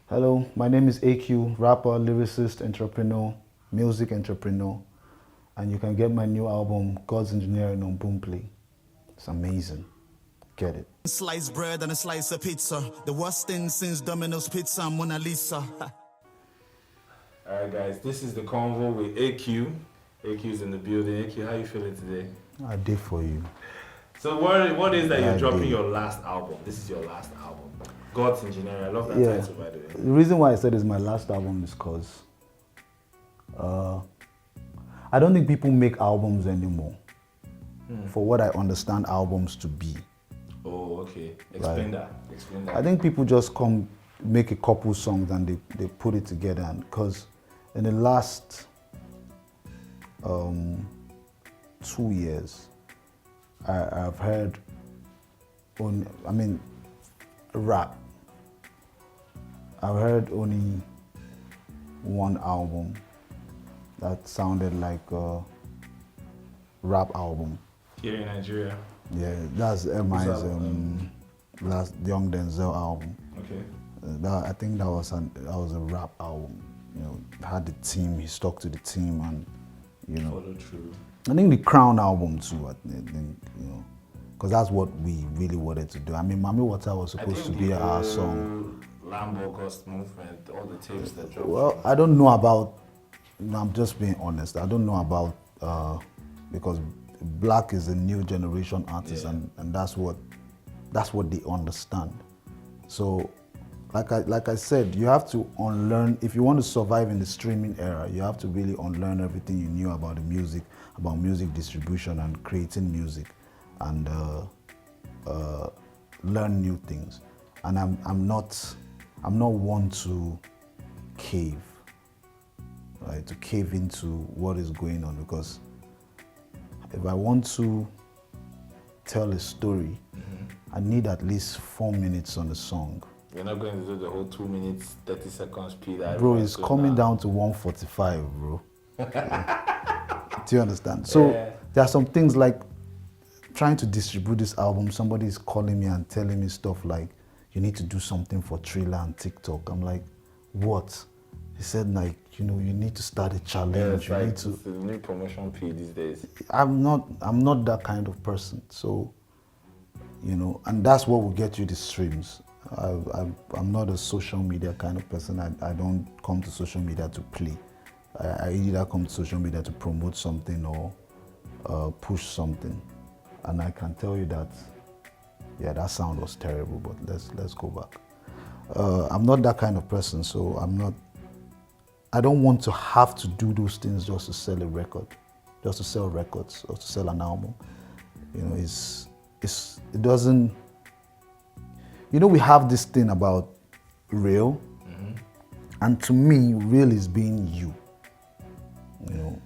Hello, my name is AQ, rapper, lyricist, entrepreneur, music entrepreneur, and you can get my new album, God's Engineering, on Boomplay. It's amazing. Get it. Sliced bread and a slice of pizza. The worst thing since Domino's Pizza and Mona Lisa. Alright guys, this is the Convo with AQ. AQ's in the building. AQ, how you feeling today? I did for you. So what is that you're I dropping did. your last album? This is your last album. God's Engineering. I love that Yeah. title, by the way. The reason why I said it's my last album is because I don't think people make albums anymore for what I understand albums to be. Oh, okay. Explain that. Explain that. I think people just come make a couple songs and they put it together, and because in the last 2 years I've heard rap. I've heard only one album that sounded like a rap album. Here in Nigeria. Yeah, that's M.I.'s album? last Young Denzel album. Okay. I think that was a rap album. You know, had the team. He stuck to the team, and you know. Follow through. I think the Crown album too. I think you know, because that's what we really wanted to do. I mean, Mami Water was supposed to be our song. Lambo Ghost movement, all the tapes that dropped. Well, I don't know about. No, I'm just being honest. I don't know about because Black is a new generation artist, Yeah. and that's what they understand. So, like I said, you have to unlearn. If you want to survive in the streaming era, you have to really unlearn everything you knew about the music, about music distribution and creating music, and learn new things. And I'm not one to cave, right? To cave into what is going on, because if I want to tell a story, I need at least 4 minutes on the song. You're not going to do the whole 2 minutes, 30 seconds speed. Bro, it's coming down to 1:45, bro. Do you understand? So Yeah. there are some things like trying to distribute this album. Somebody is calling me and telling me stuff like, you need to do something for Trailer and TikTok. I'm like, what? He said, like, you know, you need to start a Yeah, challenge. it's You like need to. it's the new promotion P these days. I'm not that kind of person. So, you know, and that's what will get you the streams. I'm not a social media kind of person. I don't come to social media to play. I either come to social media to promote something or push something. And I can tell you that, yeah, that sound was terrible, but let's go back. I'm not that kind of person, so I don't want to have to do those things just to sell a record, just to sell records or to sell an album. You know, it doesn't. You know, we have this thing about real, and to me, real is being you. You know,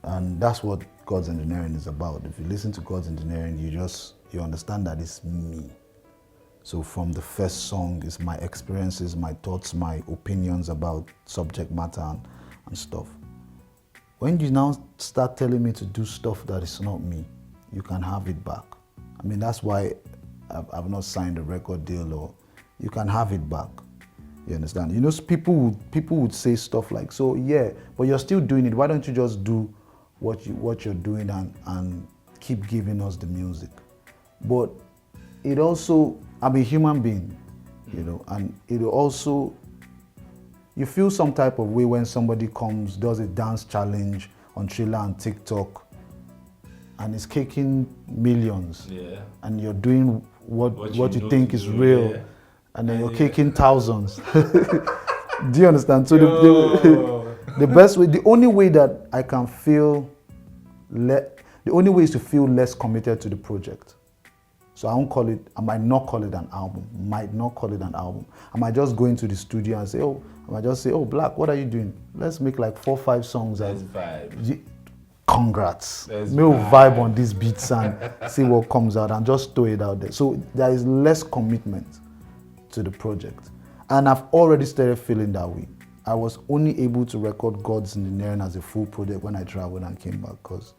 and that's what God's Engineering is about. If you listen to God's Engineering, you understand that it's me. So from the first song, it's my experiences, my thoughts, my opinions about subject matter and stuff. When you now start telling me to do stuff that is not me, you can have it back. I mean, that's why I've not signed a record deal, or you can have it back. You understand? You know, people would say stuff like, so yeah, but you're still doing it. Why don't you just do what you're doing and keep giving us the music? But it also, I'm a human being, you know, and it also, you feel some type of way when somebody comes, does a dance challenge on Trailer and TikTok, and is kicking millions, Yeah. and you're doing what you know think to is do, real, yeah. and then you're Yeah. kicking thousands. Do you understand? So Yo. the best way, the only way that I can feel, the only way is to feel less committed to the project. So I might not call it an album. I might just go into the studio and say, oh, Black, what are you doing? Let's make like 4 or 5 songs. Let's vibe. Congrats. Let's We'll vibe. vibe on these beats and see what comes out and just throw it out there. So there is less commitment to the project. And I've already started feeling that way. I was only able to record God's Engineering as a full project when I traveled and came back, because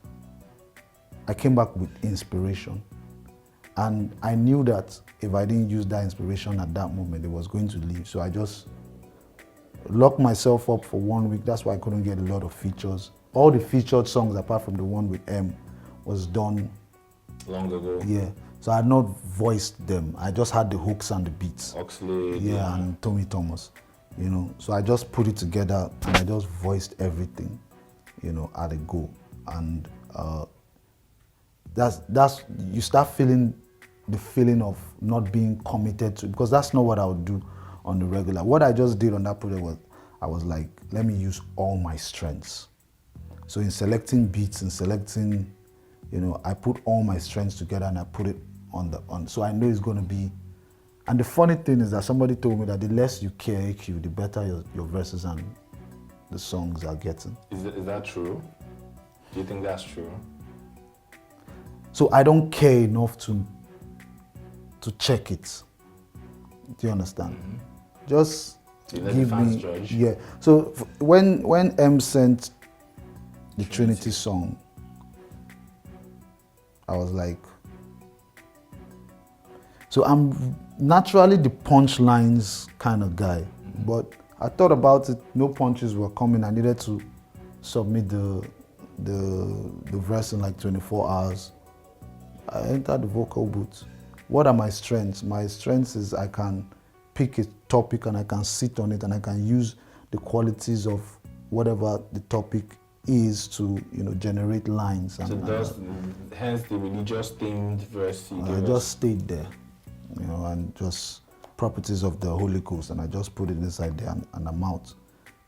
I came back with inspiration. And I knew that if I didn't use that inspiration at that moment, it was going to leave. So I just locked myself up for 1 week. That's why I couldn't get a lot of features. All the featured songs, apart from the one with M, was done long ago. Yeah. So I had not voiced them. I just had the hooks and the beats. Oxley. Yeah, and Tommy Thomas. You know, so I just put it together and I just voiced everything, you know, at a go. And that's you start feeling the feeling of not being committed to, because that's not what I would do on the regular. What I just did on that project was, I was like, let me use all my strengths. So in selecting beats and selecting, you know, I put all my strengths together and I put it on, so I know it's going to be. And the funny thing is that somebody told me that the less you care AQ, the better your verses and the songs are getting. Is that true? Do you think that's true? So I don't care enough to check it. Do you understand? Mm-hmm. Just give me, judge. Yeah. So when M sent the Trinity song, I was like, so I'm naturally the punchlines kind of guy, but I thought about it. No punches were coming. I needed to submit the verse in like 24 hours. I entered the vocal booth. What are my strengths? My strengths is I can pick a topic and I can sit on it and I can use the qualities of whatever the topic is to, you know, generate lines. So hence the religious themed verse. I just stayed there, you know, and just properties of the Holy Ghost, and I just put it inside there and I'm out,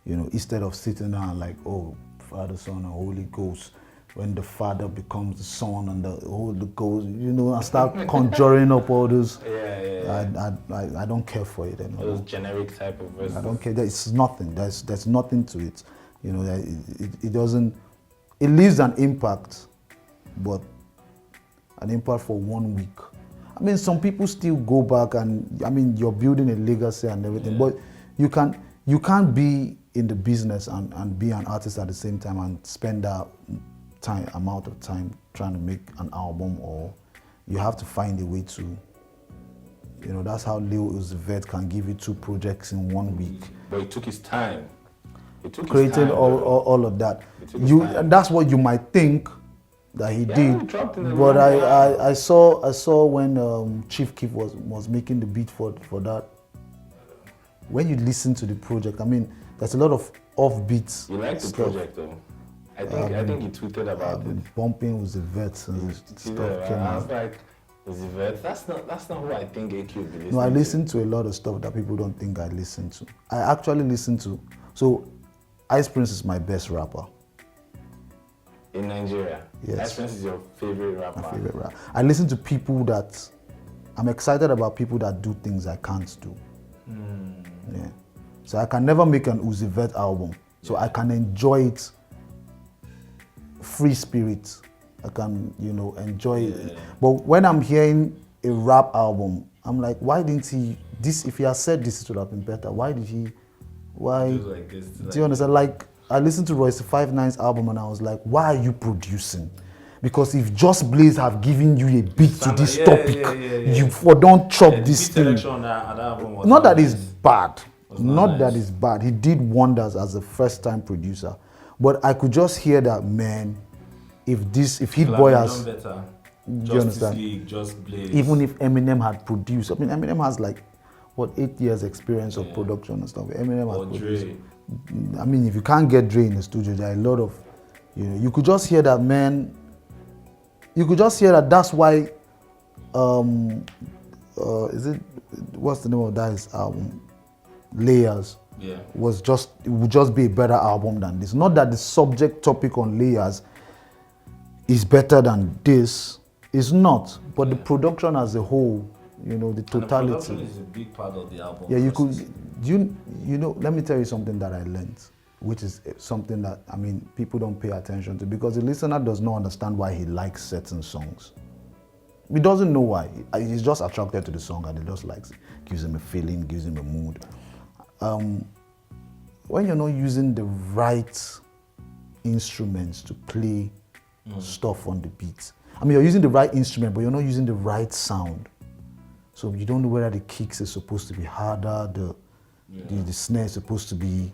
you know, instead of sitting down like, oh, Father, Son, and Holy Ghost. When the Father becomes the Son and the Holy Ghost, you know, I start conjuring up all those. I don't care for it anymore. Those generic type of verses. I don't care. There's nothing. There's nothing to it. You know, it doesn't. It leaves an impact, but an impact for 1 week. I mean, some people still go back and, I mean, you're building a legacy and everything, but you can't be in the business and be an artist at the same time and spend that amount of time trying to make an album, or you have to find a way to, you know, that's how Lil Uzi Vert can give you 2 projects in 1 week. But it took his time. Creating all of that. That's what you might think that he did. But I saw when Chief Keef was making the beat for that. When you listen to the project, I mean, there's a lot of offbeats. You like the project though? I think he tweeted about it. Bumping with the vets and stuff came out. I was like, is the vet? That's not who I think AQ would be listening to. No, I listen to a lot of stuff that people don't think I listen to. I actually listen to. So, Ice Prince is my best rapper. In Nigeria? Yes. Ice Prince is your favorite rapper? My favorite rapper. I listen to people that, I'm excited about people that do things I can't do. Yeah. So I can never make an Uzi Vert album. So I can enjoy it free spirit. I can, you know, enjoy it. But when I'm hearing a rap album, I'm like, why didn't he, if he had said this, it would have been better. Why did he, like this, do you understand? Like, I listened to Royce 5'9's album and I was like, why are you producing? Because if Just Blaze have given you a beat to this topic, you don't chop this thing. Not that it's bad. Not that it's bad. He did wonders as a first-time producer. But I could just hear that, man, if Hit Boy has, do you understand? Even if Eminem had produced, I mean, Eminem has like, 8 years experience of production and stuff. Eminem has produced. I mean, if you can't get Dre in the studio, there are a lot of, you know, you could just hear that, man. You could just hear that. That's why, what's the name of that album? Layers. Yeah. It would just be a better album than this. Not that the subject topic on Layers is better than this. It's not. But the production as a whole, you know, the totality. And the production is a big part of the album. Yeah, you know, let me tell you something that I learned, which is something that, I mean, people don't pay attention to, because the listener does not understand why he likes certain songs. He doesn't know why. He's just attracted to the song and he just likes it. Gives him a feeling, gives him a mood. When you're not using the right instruments to play stuff on the beat, I mean, you're using the right instrument, but you're not using the right sound. So you don't know whether the kicks is supposed to be harder, The snare is supposed to be,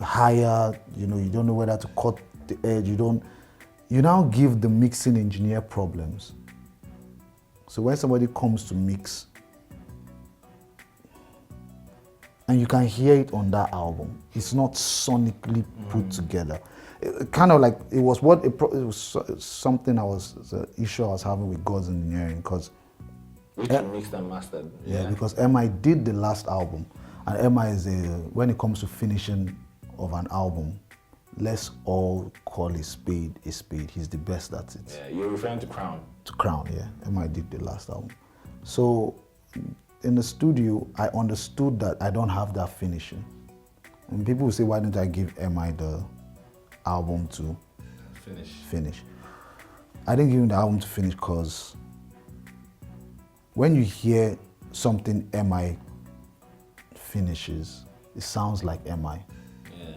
higher. You don't know whether to cut the edge. You now give the mixing engineer problems. So when somebody comes to mix, and you can hear it on that album, it's not sonically put together. Kind of like it was something the issue I was having with God's Engineering, because which you mixed and mastered. Yeah, because M.I. did the last album, and M.I. is when it comes to finishing of an album, let's all call a spade a spade. He's the best at it. Yeah, you're referring to Crown. To Crown, yeah. M.I. did the last album. So in the studio, I understood that I don't have that finishing. And people will say, why don't I give M.I. the album to finish? I didn't give him the album to finish because when you hear something M.I. finishes, it sounds like M.I. Yeah.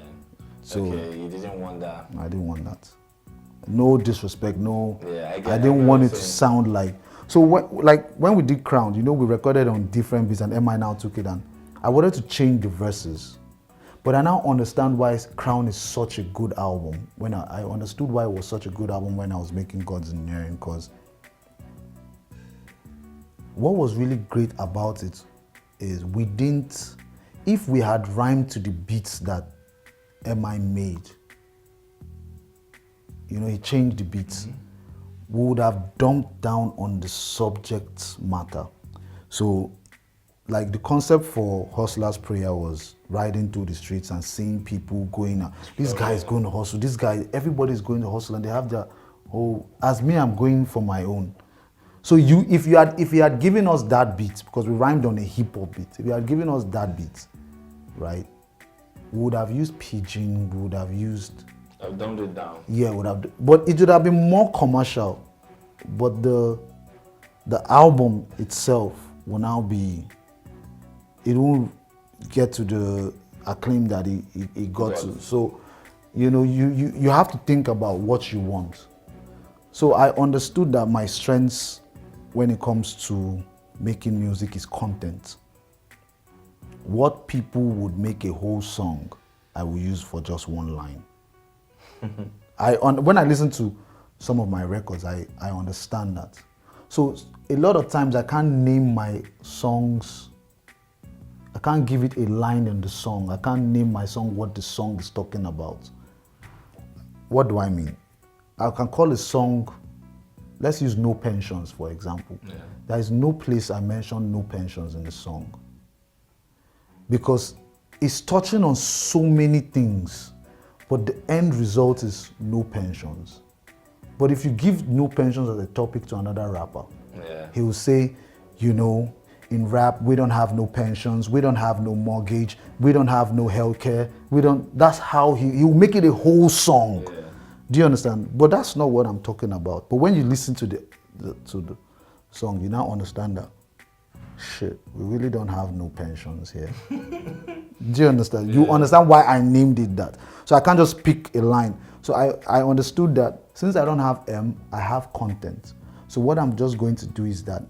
So okay, you didn't want that. I didn't want that. No disrespect, no. Yeah, I didn't want it to sound like. So when we did Crown, we recorded on different beats, and M.I. now took it, and I wanted to change the verses. But I now understand why Crown is such a good album. When I understood why it was such a good album when I was making God's Engineering, because what was really great about it is if we had rhymed to the beats that M.I. made, he changed the beats, we would have dumped down on the subject matter. So, like the concept for Hustler's Prayer was riding through the streets and seeing people going, this guy is going to hustle, everybody's going to hustle, and they have their whole, as me, I'm going for my own. So if you had given us that beat, because we rhymed on a hip hop beat, if you had given us that beat, right, we would have used pidgin, we would have used... I've dumbed it down. Yeah, but it would have been more commercial. But the album itself will now be, it won't get to the acclaim that it got to. So, you have to think about what you want. So I understood that my strengths when it comes to making music is content. What people would make a whole song, I will use for just one line. When I listen to some of my records, I understand that. So a lot of times I can't name my songs, I can't give it a line in the song. I can't name my song what the song is talking about. What do I mean? I can call a song, let's use No Pensions, for example. Yeah. There is no place I mention no pensions in the song. Because it's touching on so many things, but the end result is no pensions. But if you give no pensions as a topic to another rapper, he will say, in rap, we don't have no pensions, we don't have no mortgage, we don't have no healthcare, that's how he'll make it a whole song. Yeah. Do you understand? But that's not what I'm talking about. But when you listen to the song, you now understand that, shit, we really don't have no pensions here. Do you understand? Yeah. You understand why I named it that. So I can't just pick a line. So I understood that since I don't have M, I have content. So what I'm just going to do is that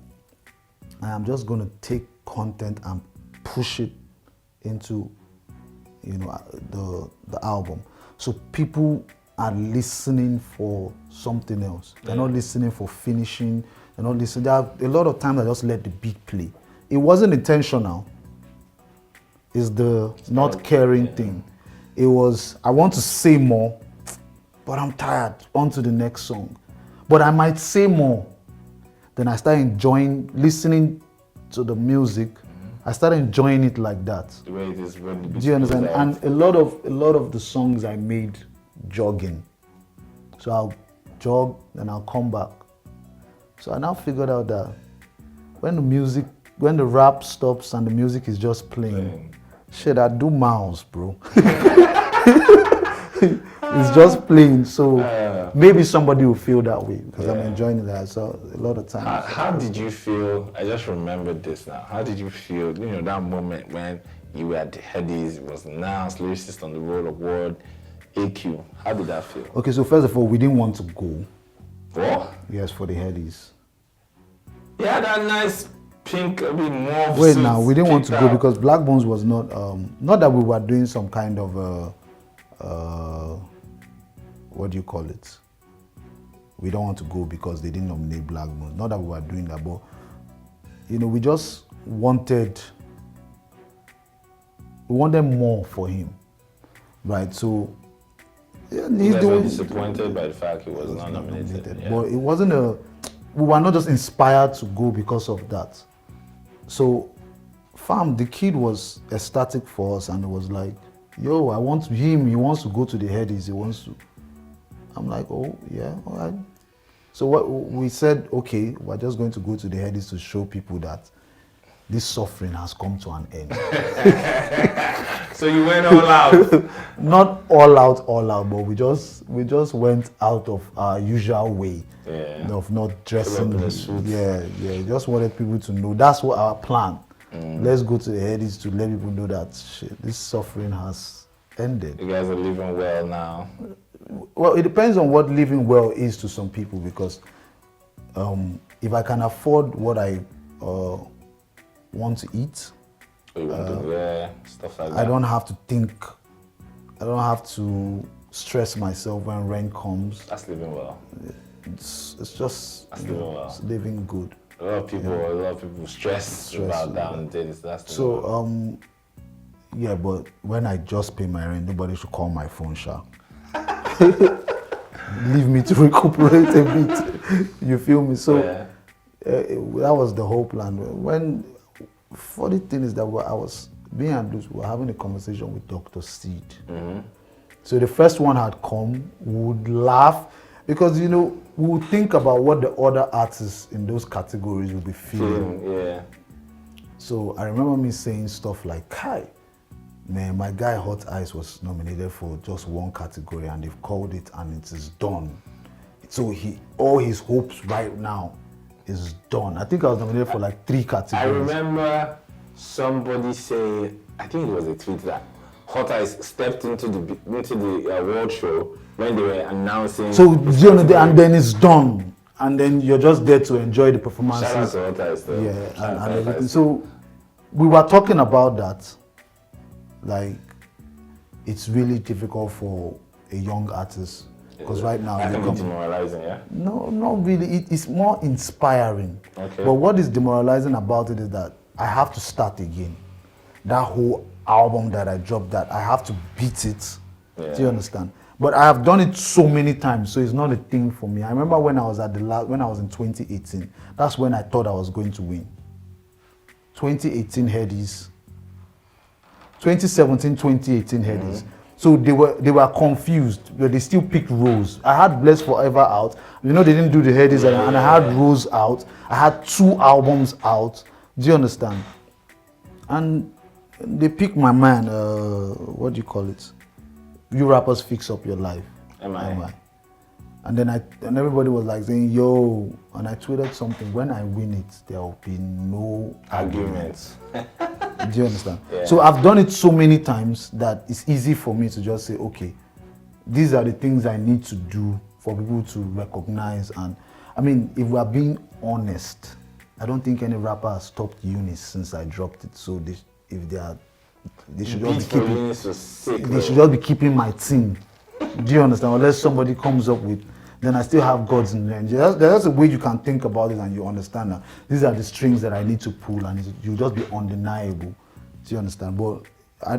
I am just going to take content and push it into, the album. So people are listening for something else. They're not listening for finishing. They're not listening. There are a lot of times I just let the beat play. It wasn't intentional. It's the not caring thing. It was, I want to say more, but I'm tired. On to the next song. But I might say more. Then I start enjoying listening to the music. I started enjoying it like that. The way it is when the beat. Do you understand? And a lot of the songs I made jogging. So I'll jog, then I'll come back. So I now figured out that when the rap stops and the music is just playing, shit, I do miles, bro. It's just playing, so maybe somebody will feel that way because I'm enjoying that. So a lot of times. How did you feel? I just remembered this now. How did you feel? That moment when you were at the Headies, it was announced, Lyricist on the Road Award, AQ. How did that feel? Okay, so first of all, we didn't want to go. What? Yes, for the Headies. Yeah, that nice pink, a bit more. Wait, now we didn't want to go because Black Bones was not. Not that we were doing some kind of what do you call it? We don't want to go because they didn't nominate Black Bones. Not that we were doing that, but we just wanted more for him, right? So you guys were disappointed by the fact he was not nominated. Yeah. But it wasn't we were not just inspired to go because of that. So, fam, the kid was ecstatic for us and it was like, yo, I want him, he wants to go to the Headies, he wants to. I'm like, oh, yeah, all right. So what we said, okay, we're just going to go to the Headies to show people that this suffering has come to an end. So you went all out? Not all out, but we just went out of our usual way of not dressing. Just wanted people to know that's what our plan. Let's go to the Headies to let people know that this suffering has ended. You guys are living well now. Well, it depends on what living well is to some people because if I can afford what I want to eat, stuff like that. I don't have to think. I don't have to stress myself when rent comes. That's living well. It's just living well. It's living good. A lot of people stress about that and things. That's so well. But when I just pay my rent, nobody should call my phone, Sha. Leave me to recuperate a bit. You feel me? So that was the whole plan. Funny thing is that I was being and we were having a conversation with Dr. Seed. So the first one had come, we would laugh because we would think about what the other artists in those categories would be feeling. So I remember me saying stuff like, Kai, man, my guy Hot Ice was nominated for just one category and they've called it and it is done. So all his hopes right now is done. I think I was nominated for like 3 categories. I remember somebody saying, I think it was a tweet that Hot Ice stepped into the award show when they were announcing. So and then it's done, and then you're just there to enjoy the performances. Shout out to Hot Ice, though. And everything. So we were talking about that. Like, it's really difficult for a young artist. Because right now, that can be demoralizing, yeah? No, not really. It's more inspiring. Okay. But what is demoralizing about it is that I have to start again. That whole album that I dropped, that I have to beat it. Do you understand? But I have done it so many times, so it's not a thing for me. I remember when I was when I was in 2018. That's when I thought I was going to win. 2018 Headies. 2017, 2018 Headies. So they were confused, but they still picked Rose. I had Blessed Forever out. They didn't do the Headies, and I had Rose out. I had 2 albums out. Do you understand? And they picked my man, what do you call it? You rappers fix up your life. M.I. And then everybody was like saying, yo, and I tweeted something, when I win it, there will be no arguments. Do you understand? So I've done it so many times that it's easy for me to just say, okay, these are the things I need to do for people to recognize. And I mean, if we are being honest, I don't think any rapper has topped Eunice since I dropped it. So they should just be keeping my team. Do you understand? Unless somebody comes up with, then I still have gods in there. There's a way you can think about it and you understand that these are the strings that I need to pull and you'll just be undeniable. Do you understand? But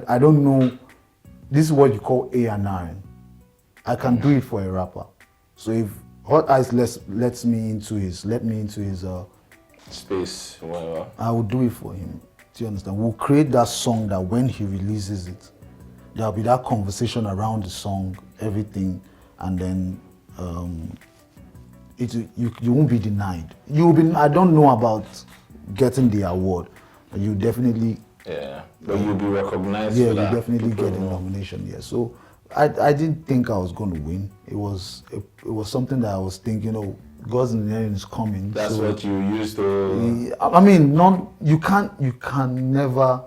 I don't know. This is what you call A&R. I can do it for a rapper. So if Hot Ice lets me into his space, whatever, I will do it for him. Do you understand? We'll create that song that when he releases it, there'll be that conversation around the song, everything, and then you won't be denied. I don't know about getting the award, but you definitely. Yeah, but you'll be recognized. Yeah, for that. You definitely get the nomination. Yeah, so I didn't think I was going to win. It was something that I was thinking, God's engineering is coming. That's what you used to. I mean, you can never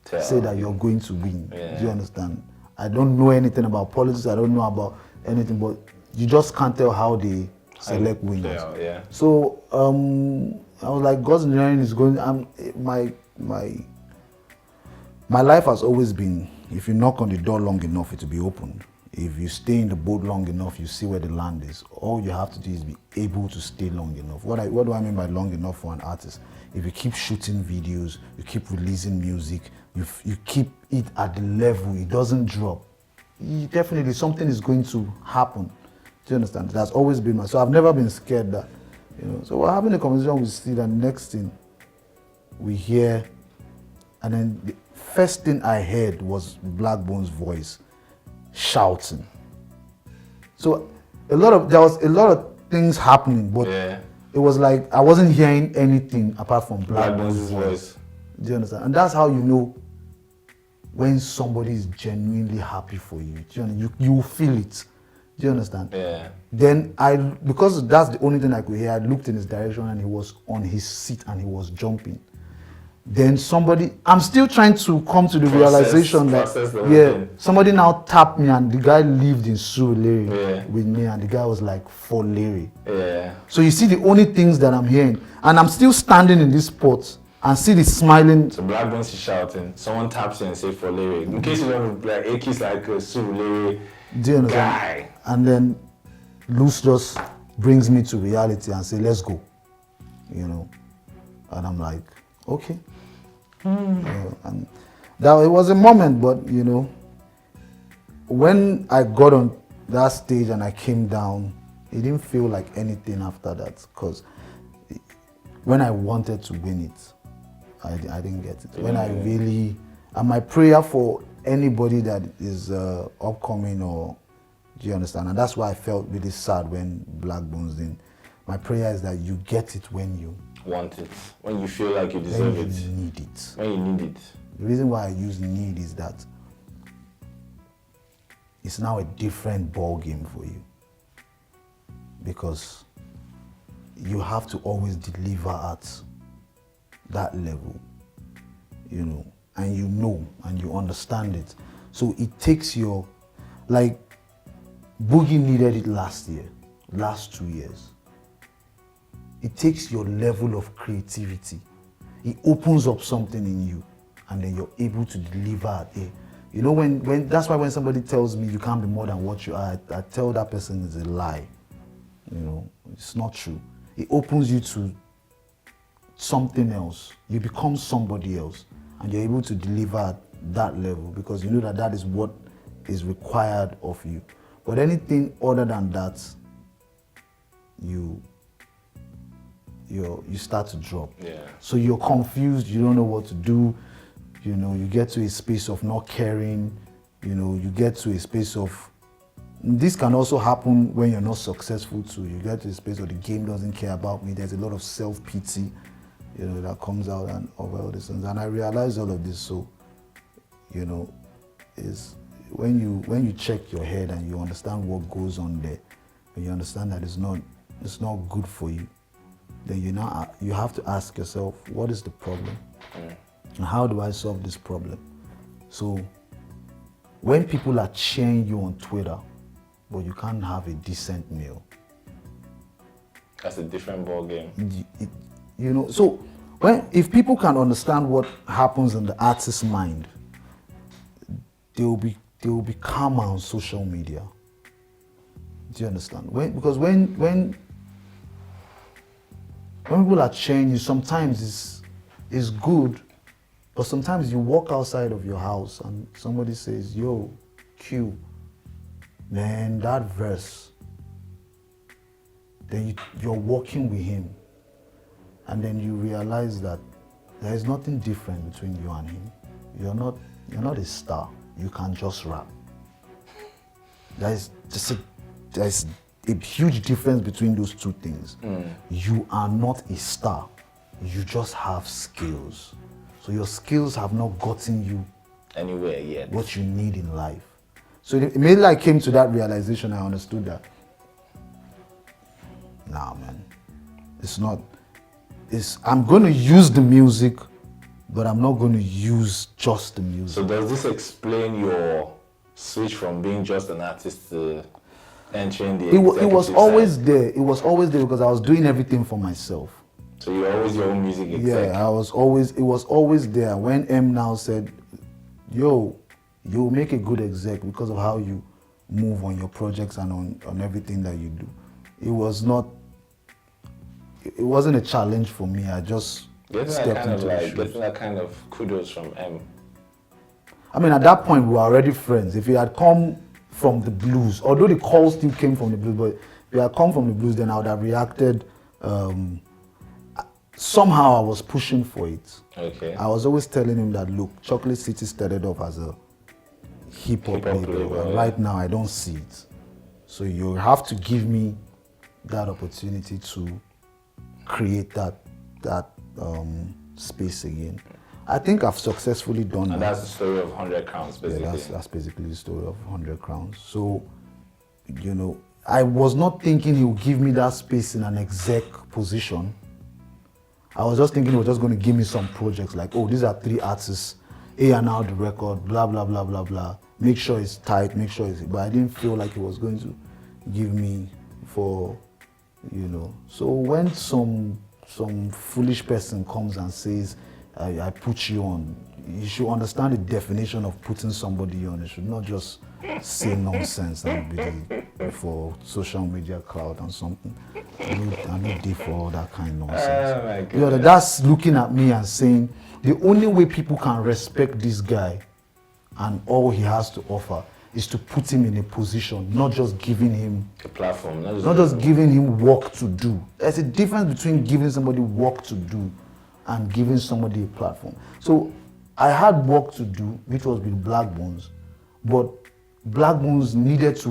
say that you're going to win. Yeah. Do you understand? I don't know anything about politics. I don't know about anything, but you just can't tell how they select winners. Yeah. So I was like, God's engineering is going. My life has always been, if you knock on the door long enough, it will be opened. If you stay in the boat long enough, you see where the land is. All you have to do is be able to stay long enough. What do I mean by long enough for an artist? If you keep shooting videos, you keep releasing music, you keep it at the level, it doesn't drop, definitely something is going to happen. Do you understand? That's always been so I've never been scared that, So we're having a conversation with Steve, and next thing we hear, and then the first thing I heard was Blackbone's voice shouting. So there was a lot of things happening, but it was like I wasn't hearing anything apart from Blackbone's voice. Do you understand? And that's how you know when somebody is genuinely happy for you. You feel it. Do you understand? Yeah. Then because that's the only thing I could hear, I looked in his direction and he was on his seat and he was jumping. Then I'm still trying to come to the realization that, somebody now tapped me, and the guy lived in Surulere with me, and the guy was like, for Larry. Yeah. So you see the only things that I'm hearing, and I'm still standing in this spot and see the smiling. So Blackbone's shouting, someone taps you and say for Larry. In case you don't know, like AQ's like a Surulere guy. And then Luce just brings me to reality and say, let's go. And I'm like, okay. And that it was a moment, but when I got on that stage and I came down, it didn't feel like anything after that, because when I wanted to win it, I didn't get it. When I really, and my prayer for anybody that is upcoming, or do you understand? And that's why I felt really sad when Blackbone's didn't. My prayer is that you get it when you want it, when you feel like you deserve it, when you need it. When you need it. The reason why I use need is that it's now a different ball game for you, because you have to always deliver at that level, and and you understand it. So it takes like Boogie needed it last 2 years. It takes your level of creativity. It opens up something in you, and then you're able to deliver at a. When that's why when somebody tells me you can't be more than what you are, I tell that person it's a lie. It's not true. It opens you to something else. You become somebody else, and you're able to deliver at that level, because you know that is what is required of you. But anything other than that, you start to drop. Yeah. So you're confused, you don't know what to do, you get to a space of not caring, you get to a space of, this can also happen when you're not successful too. You get to a space where the game doesn't care about me. There's a lot of self-pity, that comes out and over all these things. And I realize all of this, so, is when you check your head and you understand what goes on there, and you understand that it's not good for you, then you have to ask yourself, what is the problem? And how do I solve this problem? So when people are cheering you on Twitter, but you can't have a decent meal, that's a different ball game. So if people can understand what happens in the artist's mind, they will be calmer on social media. Do you understand? Because when people are cheering you, sometimes it's good, but sometimes you walk outside of your house and somebody says, yo, Q, man, that verse, then you're walking with him, and then you realize that there is nothing different between you and him. You're not a star. You can just rap. There's a huge difference between those two things. You are not a star. You just have skills. So your skills have not gotten you anywhere yet. What you need in life. So immediately I came to that realization, I understood that. Nah, man, I'm going to use the music, but I'm not going to use just the music. So does this explain your switch from being just an artist to entering the It was always there. It was always there because I was doing everything for myself. So you're always your own music exec. Yeah, it was always there. When M now said, yo, you make a good exec because of how you move on your projects and on everything that you do. It wasn't a challenge for me. I just stepped into the shoes. Getting that kind of kudos from M. I mean, at that point, we were already friends. If he had come from the blues, although the call still came from the blues, but if he had come from the blues, then I would have reacted. Somehow I was pushing for it. Okay. I was always telling him that, look, Chocolate City started off as a hip-hop label, and right now I don't see it. So you have to give me that opportunity to create that space again. I think I've successfully done that. And that's the story of 100 Crowns, basically. Yeah, that's basically the story of 100 Crowns. So, you know, I was not thinking he would give me that space in an exec position. I was just thinking he was just going to give me some projects like, oh, these are 3 artists, A&R the record, blah, blah, blah, blah, blah. Make sure it's tight, make sure it's... But I didn't feel like he was going to give me for, you know. So when some foolish person comes and says, I put you on, you should understand the definition of putting somebody on. You should not just say nonsense and be for social media cloud and something. I'm not there for all that kind of nonsense. Oh my You know, that's looking at me and saying, the only way people can respect this guy and all he has to offer is to put him in a position, not just giving him a platform, not just giving him work to do. There's a difference between giving somebody work to do and giving somebody a platform. So I had work to do, which was with Black Bones, but Black Bones needed to,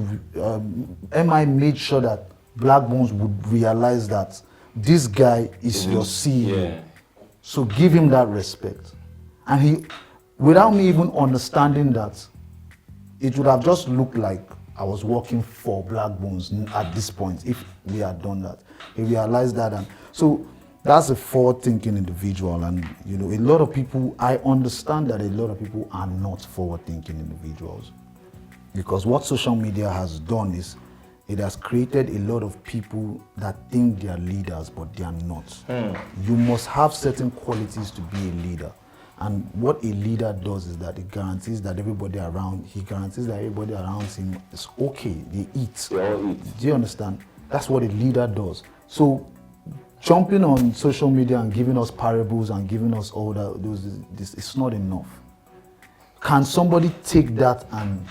MI made sure that Black Bones would realize that this guy is your CEO. Yeah. So give him that respect. And he, without me even understanding that, it would have just looked like I was working for Black Bones at this point if we had done that. He realized that, and so that's a forward-thinking individual. And you know, a lot of people, I understand that a lot of people are not forward-thinking individuals, because what social media has done is it has created a lot of people that think they are leaders, but they are not. You must have certain qualities to be a leader. And what a leader does is that it guarantees that everybody around him is okay. They eat. They all eat. Do you understand? That's what a leader does. So jumping on social media and giving us parables and giving us all that, this it's not enough. Can somebody take that and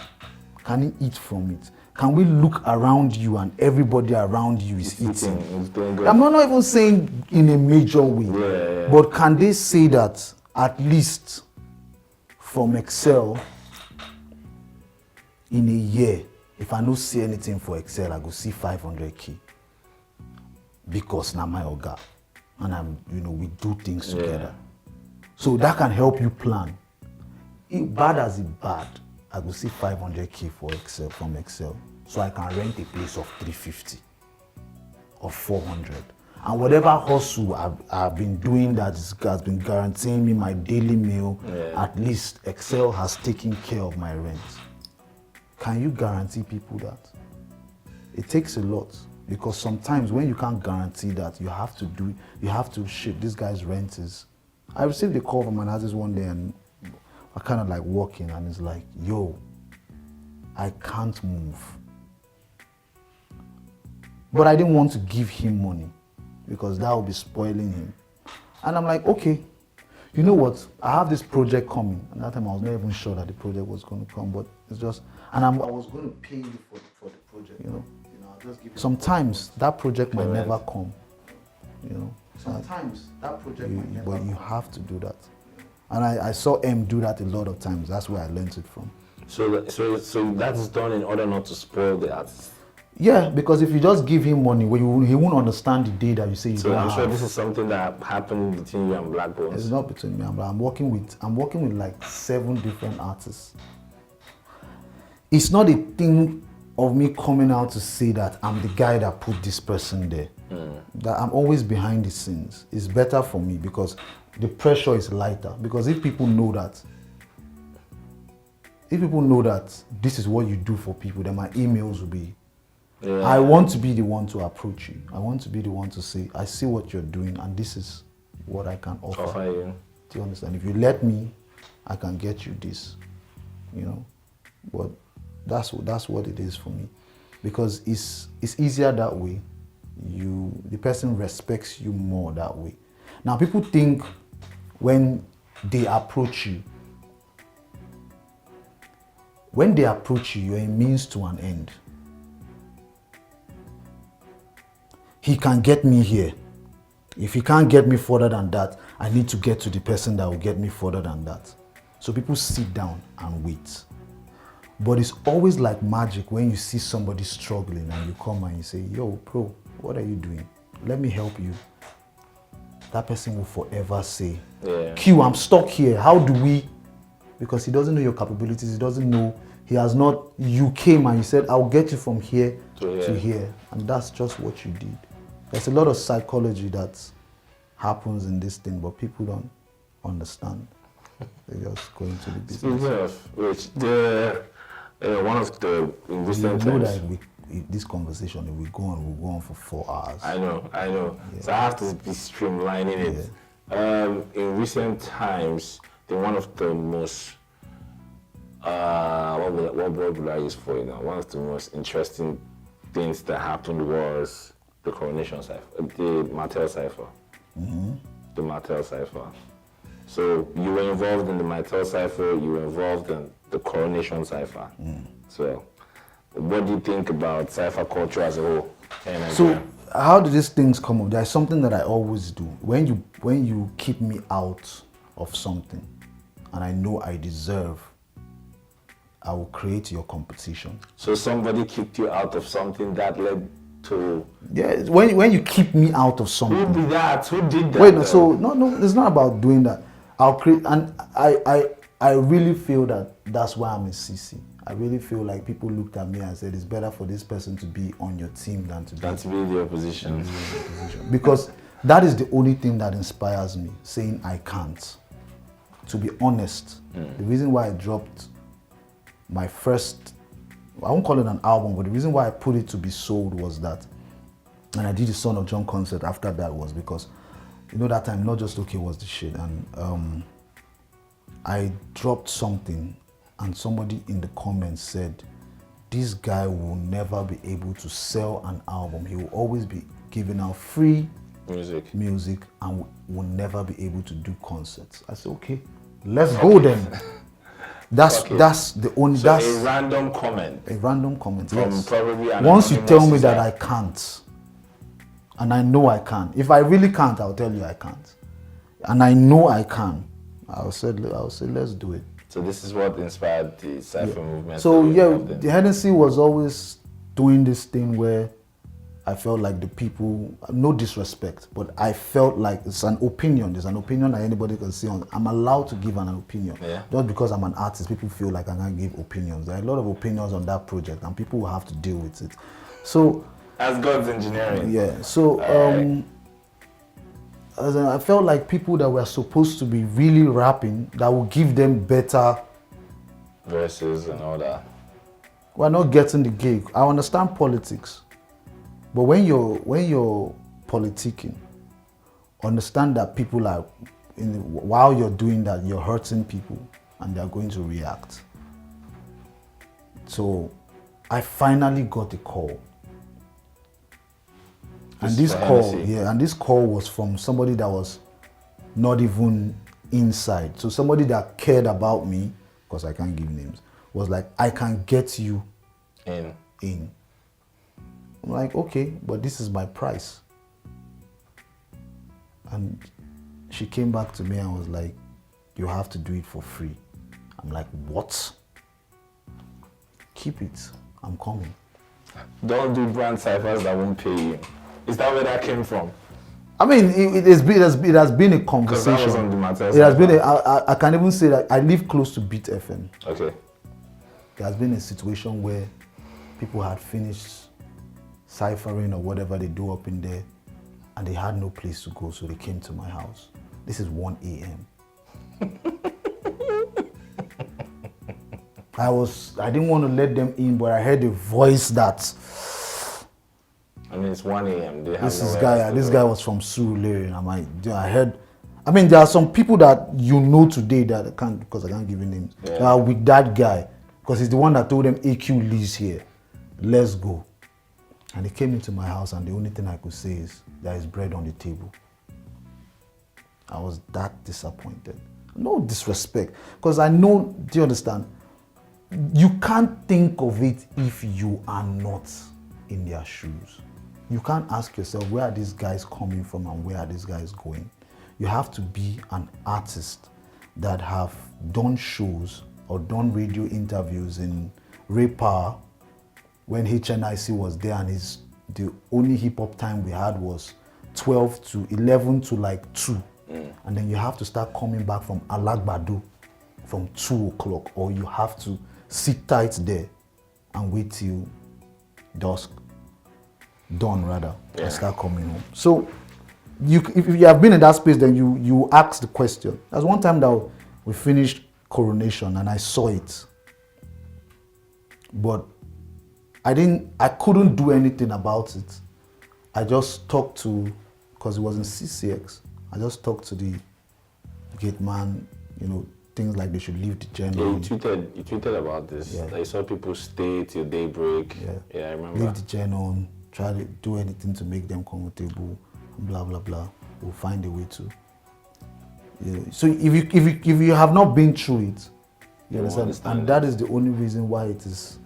can he eat from it? Can we look around you and everybody around you is eating? It's doing good. I'm not even saying in a major way, Yeah. but can they say that at least from Excel in a year, if I don't see anything for Excel, I go see 500K because na M.I.Abaga, and we do things together. So that can help you plan. Bad as it bad, I go see 500K for Excel from Excel, so I can rent a place of 350 or 400. And whatever hustle I've been doing that has been guaranteeing me my daily meal, at least Excel has taken care of my rent. Can you guarantee people that? It takes a lot, because sometimes when you can't guarantee that, you have to shit, this guy's rent is... I received a call from an artist one day and I kind of like walking and it's like, yo, I can't move. But I didn't want to give him money because that would be spoiling him. And I'm like, okay, you know what? I have this project coming. And that time I was not even sure that the project was going to come, but it's just, and I was going to pay you for the project, you know. I'll just give you. Sometimes that project might never come, you know. Sometimes that project might never come. But you have to do that. And I saw M do that a lot of times. That's where I learned it from. So that's done in order not to spoil the artist. Yeah, because if you just give him money, he won't understand the day that you say you don't have. So I'm sure this is something that happened between you and Black Bones. It's not between me and Black. I'm working with like 7 different artists. It's not a thing of me coming out to say that I'm the guy that put this person there. That I'm always behind the scenes. It's better for me because the pressure is lighter. Because if people know that this is what you do for people, then my emails will be, Yeah. I want to be the one to approach you. I want to be the one to say, I see what you're doing and this is what I can offer. You. Do you understand? If you let me, I can get you this, you know. But that's what it is for me, because it's easier that way. The person respects you more that way. Now people think when they approach you, you're a means to an end. He can get me here. If he can't get me further than that, I need to get to the person that will get me further than that. So people sit down and wait. But it's always like magic when you see somebody struggling and you come and you say, yo, bro, what are you doing? Let me help you. That person will forever say, Q, I'm stuck here. How do we? Because he doesn't know your capabilities. He doesn't know. He has not, you came and you said, I'll get you from here to here. And that's just what you did. There's a lot of psychology that happens in this thing, but people don't understand. They're just going to the business. Speaking of which, one of the recent You know times. that this conversation, if we go on, we'll go on for 4 hours. I know. Yeah. So I have to be streamlining it. Yeah. In recent times, one of the most what word would I use for it now? One of the most interesting things that happened was the coronation cipher, the Martel cipher. Mm-hmm. The Martel cipher. So you were involved in the Martel cipher. You were involved in the coronation cipher. So, what do you think about cipher culture as a whole? So, how do these things come up? There's something that I always do. When you keep me out of something, and I know I deserve, I will create your competition. So somebody kicked you out of something that led to... Yeah, when you keep me out of something. Who did that? Who did that? Wait, no, it's not about doing that. I'll create, and I really feel that's why I'm a CC. I really feel like people looked at me and said it's better for this person to be on your team than to be the opposition. Because that is the only thing that inspires me, saying I can't. To be honest, the reason why I dropped my first, I won't call it an album, but the reason why I put it to be sold was that, and I did the Son of John concert after that, was because, you know, that time Not Just Okay was the shit, and I dropped something and somebody in the comments said, this guy will never be able to sell an album. He will always be giving out free music and will never be able to do concerts. I said, okay, let's go then. That's the only. So that's a random comment. A random comment. From yes. Probably an Once you tell me that user. I can't, and I know I can. If I really can't, I'll tell you I can't. And I know I can. I'll say let's do it. So this is what inspired the Cypher movement. So the Hennessey was always doing this thing where I felt like the people, no disrespect, but I felt like it's an opinion. There's an opinion that anybody can see on. I'm allowed to give an opinion. Yeah. Just because I'm an artist, people feel like I can't give opinions. There are a lot of opinions on that project and people will have to deal with it. So as God's engineering. Yeah. So I felt like people that were supposed to be really rapping, that will give them better verses and all that. We're not getting the gig. I understand politics. But when you're politicking, understand that people are, while you're doing that, you're hurting people and they're going to react. So I finally got a call. And this call was from somebody that was not even inside. So somebody that cared about me, because I can't give names, was like, I can get you in. I'm like, okay, but this is my price. And she came back to me and was like, you have to do it for free. I'm like, what? Keep it, I'm coming. Don't do brand ciphers that won't pay you. Is that where that came from? I mean, it has been a conversation. That was on the Martel it has been I can even say that I live close to Beat FM. Okay. There has been a situation where people had finished ciphering or whatever they do up in there, and they had no place to go, so they came to my house. This is 1 a.m. I didn't want to let them in, but I heard a voice that it's 1 a.m. They have This guy was from Surulere, and I heard. I mean, there are some people that you know today that I can't, because I can't give you names. Yeah. With that guy, because he's the one that told them AQ lives here. Let's go. And he came into my house, and the only thing I could say is there is bread on the table. I was that disappointed. No disrespect, because I know. Do you understand? You can't think of it if you are not in their shoes. You can't ask yourself, where are these guys coming from and where are these guys going? You have to be an artist that have done shows or done radio interviews in Ray Power when HNIC was there, and the only hip hop time we had was 12 to 11 to like 2. And then you have to start coming back from Alagbado from 2 o'clock, or you have to sit tight there and wait till dusk, dawn rather, and start coming home. So if you have been in that space, then you ask the question. There's one time that we finished Coronation and I saw it, but I couldn't do anything about it. I just talked to, because it was in CCX, I just talked to the gate man, things like they should leave the journal. Yeah, you tweeted about this. Yeah. Like, you saw people stay till daybreak. Yeah, I remember. Leave the journal, try to do anything to make them comfortable, blah, blah, blah. We'll find a way to. So if you have not been through it, you understand? And that is the only reason why it is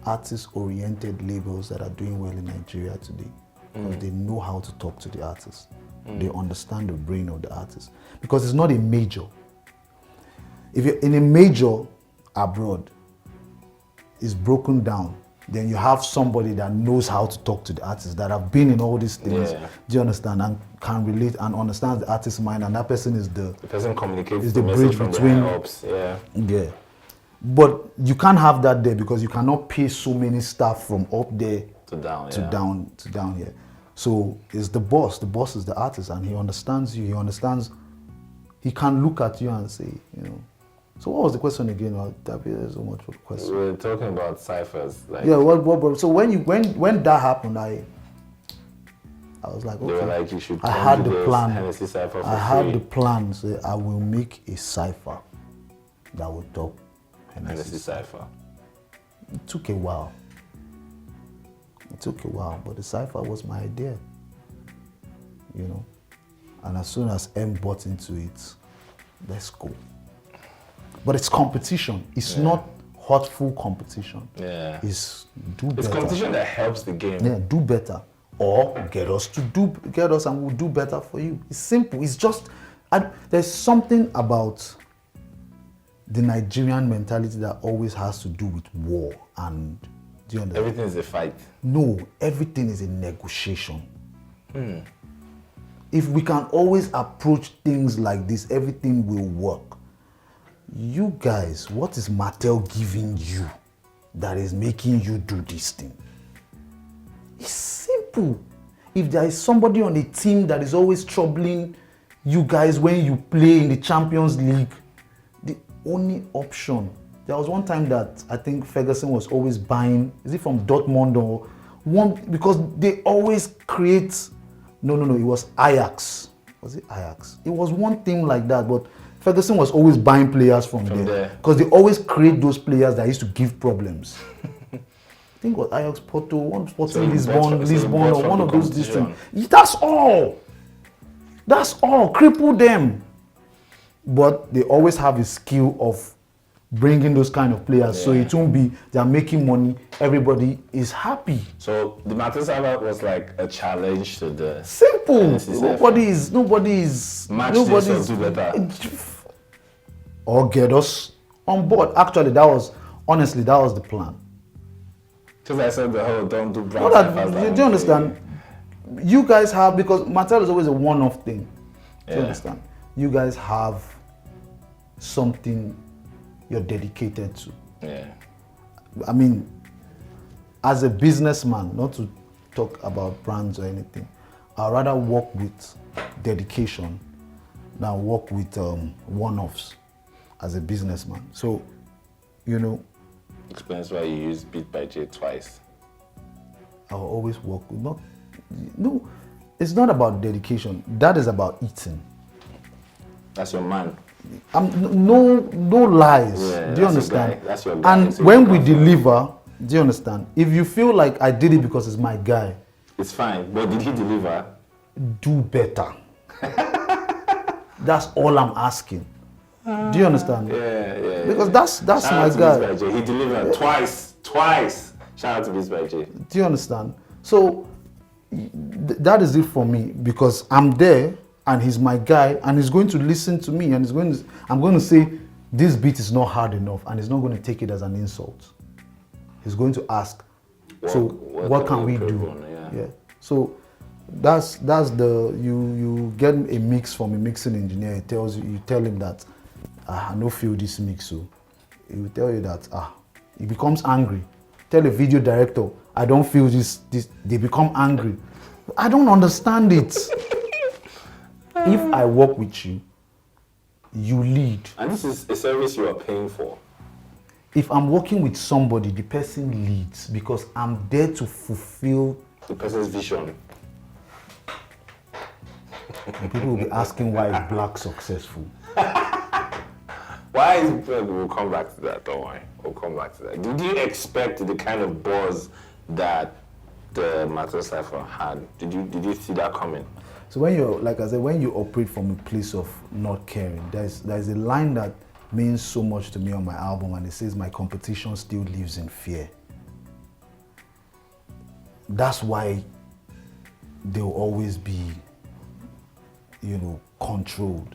artist-oriented labels that are doing well in Nigeria today. Because they know how to talk to the artist. They understand the brain of the artist. Because it's not a major. If you're in a major abroad, it's broken down. Then you have somebody that knows how to talk to the artist, that have been in all these things. Yeah. Do you understand? And can relate and understands the artist's mind, and that person is the person communicates is the bridge message from between. The ups. Yeah. But you can't have that there because you cannot pay so many staff from up there to down here. So it's the boss. The boss is the artist, and he understands you. He understands. He can look at you and say, So what was the question again? There's so much for the question. We were talking about ciphers. So when that happened, I was like, okay. They were like, you should. I had the plan. Hennessey Cypher for I had free. the plan. So I will make a cipher that will top Hennessey Cypher. It took a while. But the cipher was my idea. And as soon as M bought into it, let's go. But it's competition. It's not hurtful competition. Yeah. It's do better. It's competition that helps the game. Yeah, do better. Or get us and we'll do better for you. It's simple. It's just, there's something about the Nigerian mentality that always has to do with war. And do you understand? Everything is a fight. No, everything is a negotiation. If we can always approach things like this, everything will work. You guys, what is Mattel giving you that is making you do this thing? It's simple. If there is somebody on a team that is always troubling you guys when you play in the Champions League, the only option. There was one time that I think Ferguson was always buying, is it from Dortmund or one, because they always create, no, it was Ajax. Was it Ajax? It was one thing like that, but Ferguson was always buying players from there because they always create those players that used to give problems. I think it was Ajax, Porto, one Sporting Lisbon, or one of those things. That's all. Cripple them. But they always have a skill of bringing those kind of players, so it won't be they're making money. Everybody is happy. So the Mattel Cypher was like a challenge to the simple. Nobody's match this or do better. Or get us on board. Actually, that was the plan. Because I said the whole don't do brand. Do you understand? You guys have, because Mattel is always a one-off thing. Do you understand? You guys have something you're dedicated to. Yeah. I mean, as a businessman, not to talk about brands or anything, I'd rather work with dedication than work with one-offs as a businessman. So, Explains why you use Beat by J twice. I'll always work with, No, it's not about dedication. That is about eating. That's your man. No lies. Yeah, do you that's your understand? guy. That's your guy. And So when you we confirm. deliver, do you understand? If you feel like I did it because it's my guy, It's fine. But did he deliver? do better. That's all I'm asking. Do you understand? Yeah. Because that's Shout my out to guy. Beats by J. He delivered twice. Shout out to Beats by J. Do you understand? So that is it for me, because I'm there and he's my guy and he's going to listen to me and I'm going to say this beat is not hard enough, and he's not going to take it as an insult. He's going to ask, what can we do? Yeah. So that's the you get a mix from a mixing engineer. He tells you tell him that I no feel this mix, so he will tell you that he becomes angry. Tell a video director I don't feel this, they become angry. I don't understand it. If I work with you, you lead. And this is a service you are paying for. If I'm working with somebody, the person leads because I'm there to fulfill the person's vision. And people will be asking why is black successful. Why is we'll come back to that, don't worry. We'll come back to that. Did you expect the kind of buzz that the Matter Cypher had? Did you see that coming? So when you're, like I said, when you operate from a place of not caring, there's a line that means so much to me on my album, and it says, my competition still lives in fear. That's why they'll always be, controlled,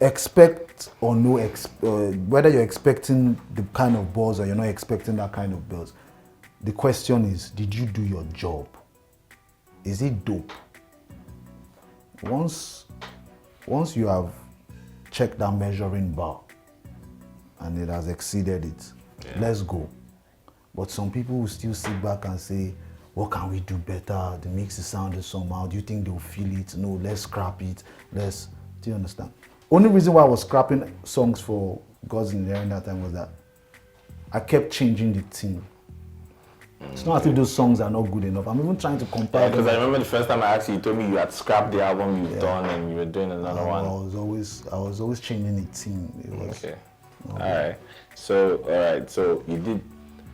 Expect or no, whether you're expecting the kind of buzz or you're not expecting that kind of buzz, the question is, did you do your job? Is it dope? Once you have checked that measuring bar and it has exceeded it, let's go. But some people will still sit back and say, what can we do better? The mix is sounding somehow. Do you think they'll feel it? No, let's scrap it. Do you understand? Only reason why I was scrapping songs for God's Engineering that time was that I kept changing the theme. It's not as if those songs are not good enough. I'm even trying to compare them. Because I remember the first time I asked you, you told me you had scrapped the album you've done and you were doing another one. I was always changing the theme. Okay. Alright. So you did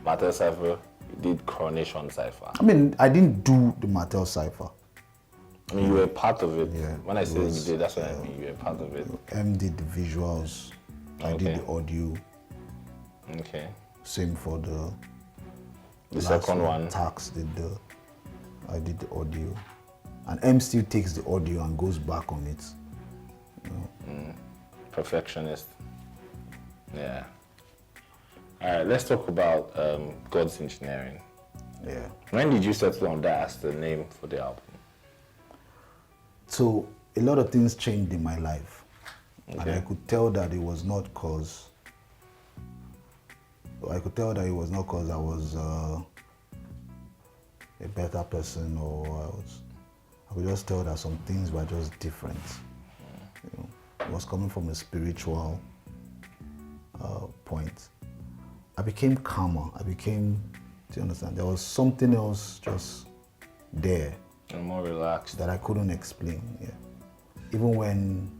Matter Cypher, you did Coronation Cypher. I mean, I didn't do the Mattel Cypher. I mean, you were a part of it. Yeah, when I say you did, that's what I mean. You were a part of it. M did the visuals. I did the audio. Okay. Same for the second one. Tax I did the audio. And M still takes the audio and goes back on it. Perfectionist. Yeah. All right, let's talk about God's Engineering. Yeah. When did you settle on that as the name for the album? So a lot of things changed in my life. Okay. And I could tell that it was not cause I was a better person, or I could just tell that some things were just different. It was coming from a spiritual point. I became calmer. Do you understand? There was something else just there. And more relaxed. That I couldn't explain. Yeah. Even when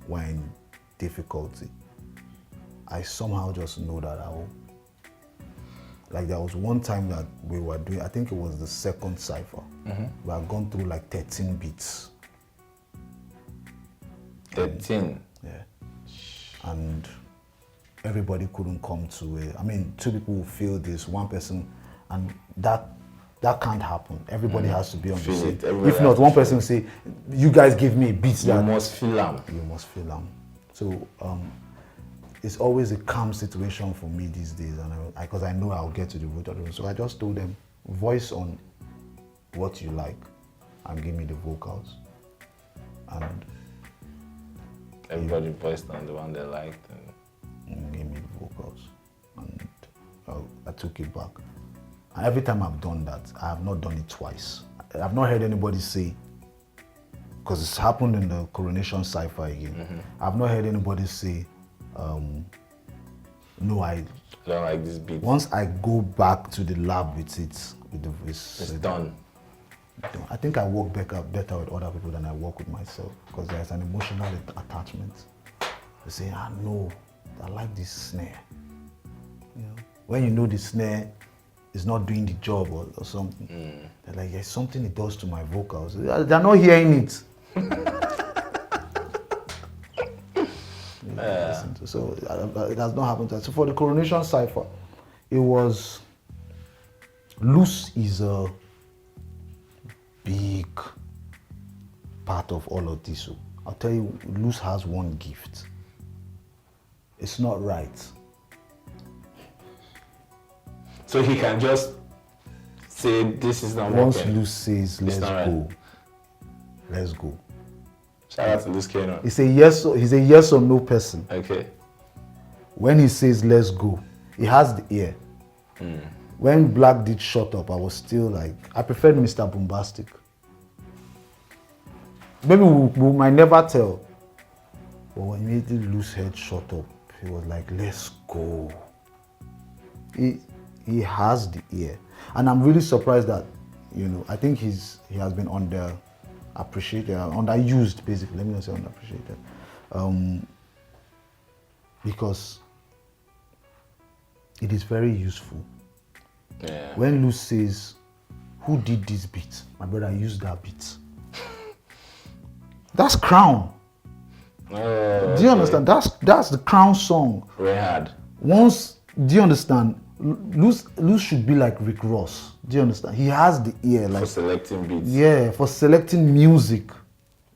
we're in difficulty, I somehow just know that there was one time that we were doing, I think it was the second cypher. We had gone through like 13 beats. 13? Yeah. And everybody couldn't come to it. I mean, two people will feel this, one person, and that can't happen. Everybody has to be on the same. If not, one person will say, you guys give me beats that... You must feel them. You must feel them. So it's always a calm situation for me these days, and because I know I'll get to the root of it. So I just told them, voice on what you like and give me the vocals. And everybody voiced on the one they liked. And gave me the vocals. And I took it back. And every time I've done that, I have not done it twice. I've not heard anybody say, because it's happened in the Coronation Cypher again. I've not heard anybody say, No, I don't like this beat. Once I go back to the lab with it, with the voice, it's done. I think I work better with other people than I work with myself because there's an emotional attachment. They say, no, I like this snare. You know, when you know the snare is not doing the job or something, they're like, there's something it does to my vocals. They're not hearing it. So it has not happened. So for the Coronation Cypher, it was, loose is a big part of all of this. So I'll tell you, loose has one gift. It's not right. So he can just say this is not Once working. loose says, let's go, right. Let's go. Shout out to Loose Kano. He's a yes or no person. Okay. When he says let's go, he has the ear. When Black did Shut Up, I was still like, I preferred Mr. Bombastic. Maybe we might never tell. But when he made Loose Head Shut Up, he was like, let's go. He has the ear. And I'm really surprised that, I think he has been underappreciated, underused basically, let me not say underappreciated. Because it is very useful. Yeah. When Luz says, who did this beat? My brother used that beat. That's Crown. Oh, do you understand? That's the Crown song. Very hard. Do you understand? Luz should be like Rick Ross. Do you understand? He has the ear. For selecting beats. Yeah, for selecting music.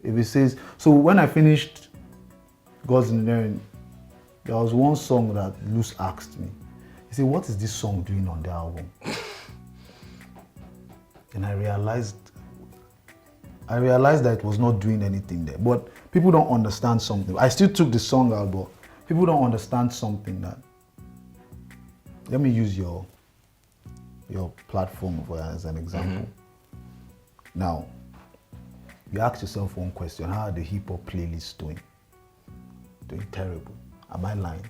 If he says, so when I finished God's Engineering, there was one song that Luz asked me. He said, what is this song doing on the album? And I realized that it was not doing anything there. But people don't understand something. I still took the song out, but people don't understand something that, let me use your platform as an example. Now, you ask yourself one question, how are the hip hop playlists doing? Doing terrible. Am I lying?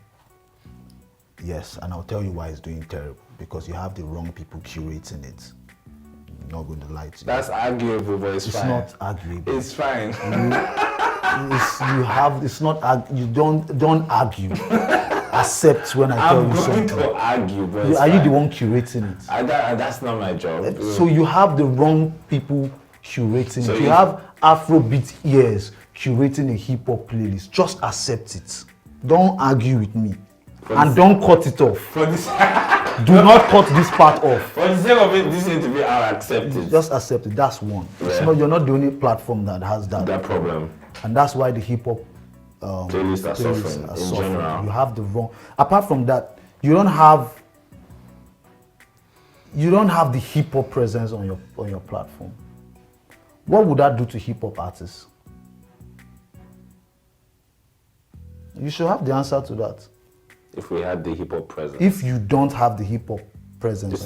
Yes, and I'll tell you why it's doing terrible. Because you have the wrong people curating it. I'm not going to lie to you. That's arguable, but it's fine. It's not arguable. It's fine. You don't argue. Accept when I tell you something. I'm going to argue, but Are you the one curating it? That's not my job. So you have the wrong people curating So it. You have Afrobeat ears curating a hip hop playlist. Just accept it. Don't argue with me. And don't cut it off. For this, Do not cut this part off. for the sake of it, this interview, I'll accept it. Just accept it. That's one. You're not the only platform that has That problem. And that's why the hip hop Playlists are suffering in general. You have the wrong. Apart from that, you don't have the hip hop presence on your platform. What would that do to hip hop artists? You should have the answer to that. If we had the hip hop presence. If you don't have the hip hop presence, it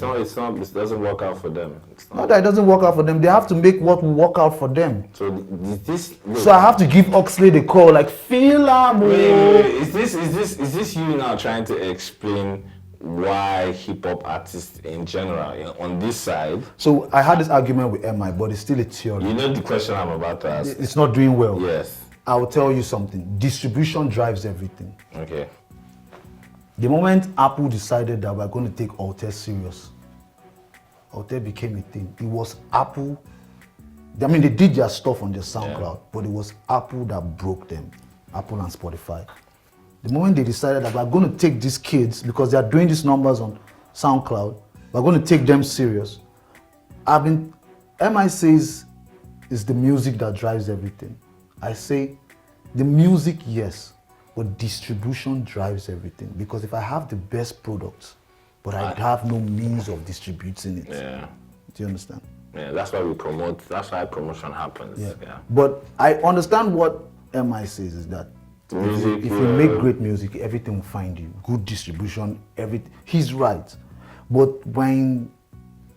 doesn't work out for them. not that it doesn't work out for them. They have to make what will work out for them. So So I have to give Oxley the call, like, feel wait. Is this you now trying to explain why hip hop artists in general on this side? So I had this argument with M.I., but it's still a theory. You know the question I'm about to ask. It's not doing well. Yes. I will tell you something. Distribution drives everything. Okay. The moment Apple decided that we're going to take Altair serious, Altair became a thing. It was Apple. They did their stuff on their SoundCloud, but it was Apple that broke them. Apple and Spotify. The moment they decided that we're going to take these kids, because they are doing these numbers on SoundCloud, we're going to take them serious. M.I. says it's the music that drives everything. I say the music, yes, but distribution drives everything. Because if I have the best product, but I have no means of distributing it. Yeah. Do you understand? Yeah, that's why we promote. That's why promotion happens. Yeah. But I understand what M.I. says is that if you make great music, everything will find you. Good distribution, everything. He's right. But when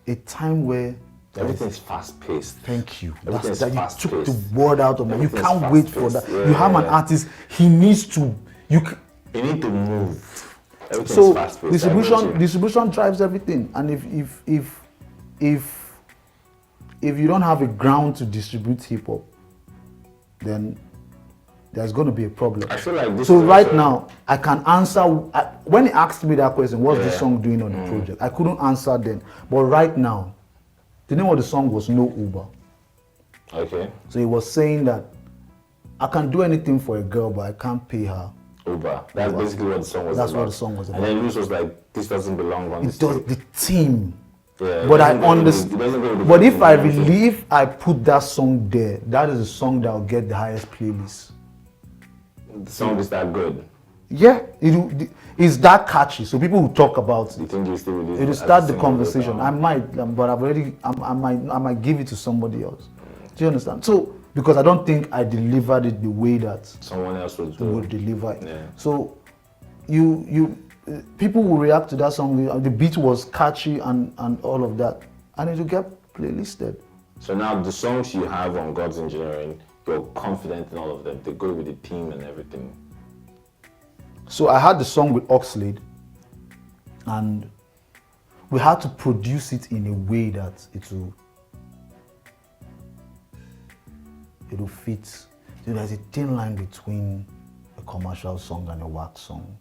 a time where everything's fast-paced. Thank you. You took the word out of me. You can't wait for that. Yeah, you have an artist. He needs to. You need to move. Everything's So fast-paced. distribution drives everything, and if you don't have a ground to distribute hip hop, then there's going to be a problem. I feel like this so is right also- now I can answer. When he asked me that question, what's this Yeah. song doing on the project, I couldn't answer then. But right now, the name of the song was No Uber. Okay. So he was saying that I can do anything for a girl, but I can't pay her. Uber. That's Uber. basically what the song was That's about. what the song was And about. then Lewis was like, this doesn't belong on It this does tape. the theme. Yeah, But I it doesn't go with understand. the- it doesn't go with the But if I everything. believe I put that song there, that is a song that will get the highest playlist. The song is that good. Yeah, it's that catchy. So people will talk about You it. think you still release It will as a start the single conversation. later I on? might, but I might give it to somebody else. Do you understand? So because I don't think I delivered it the way that Someone else would would do. deliver it. Yeah. So people will react to that song. The beat was catchy and all of that, and it will get playlisted. So now the songs you have on God's Engineering, you're confident in all of them. They go with the theme and everything. So I had the song with Oxlade, and we had to produce it in a way that it will fit. So there's a thin line between a commercial song and a wax song.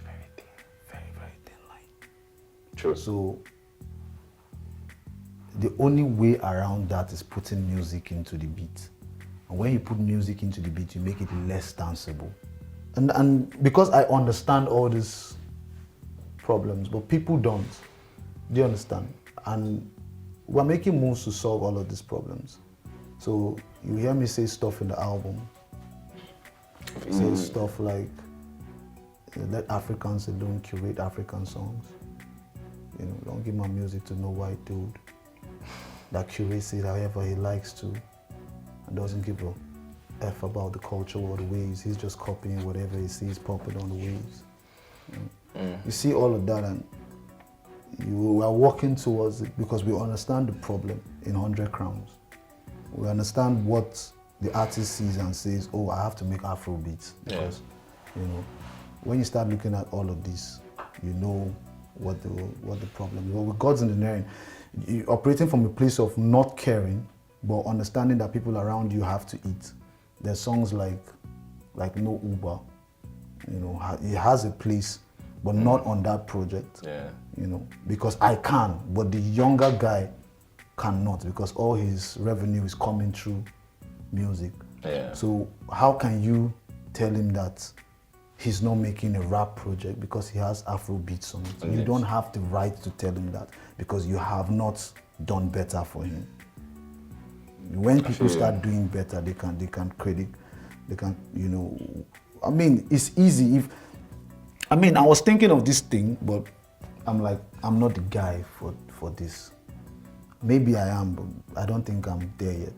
Very thin. Very thin line. True. So the only way around that is putting music into the beat. And when you put music into the beat, you make it less danceable. And because I understand all these problems, but people don't. Do you understand? And we're making moves to solve all of these problems. So you hear me say stuff in the album. Say stuff like, let Africans alone curate African songs. You know, don't give my music to no white dude that curates it however he likes to and doesn't give a F about the culture or the waves. He's just copying whatever he sees popping on the waves. You see all of that, and you are working towards it because we understand the problem in 100 crowns. We understand what the artist sees and says, oh, I have to make Afro beats. Because, you know, when you start looking at all of this, you know what the problem is. Well, with God's Engineering, you're operating from a place of not caring, but understanding that people around you have to eat. There's songs like No Uber, you know, it has a place, but not on that project. Yeah. You know, because I can, but the younger guy cannot, because all his revenue is coming through music. Yeah. So how can you tell him that he's not making a rap project because he has Afro beats on it? You Yes. don't have the right to tell him that because you have not done better for him. When people start doing better, they can credit, they can, you know, I mean, it's easy I was thinking of this thing, but I'm like, I'm not the guy for this. Maybe I am, but I don't think I'm there yet.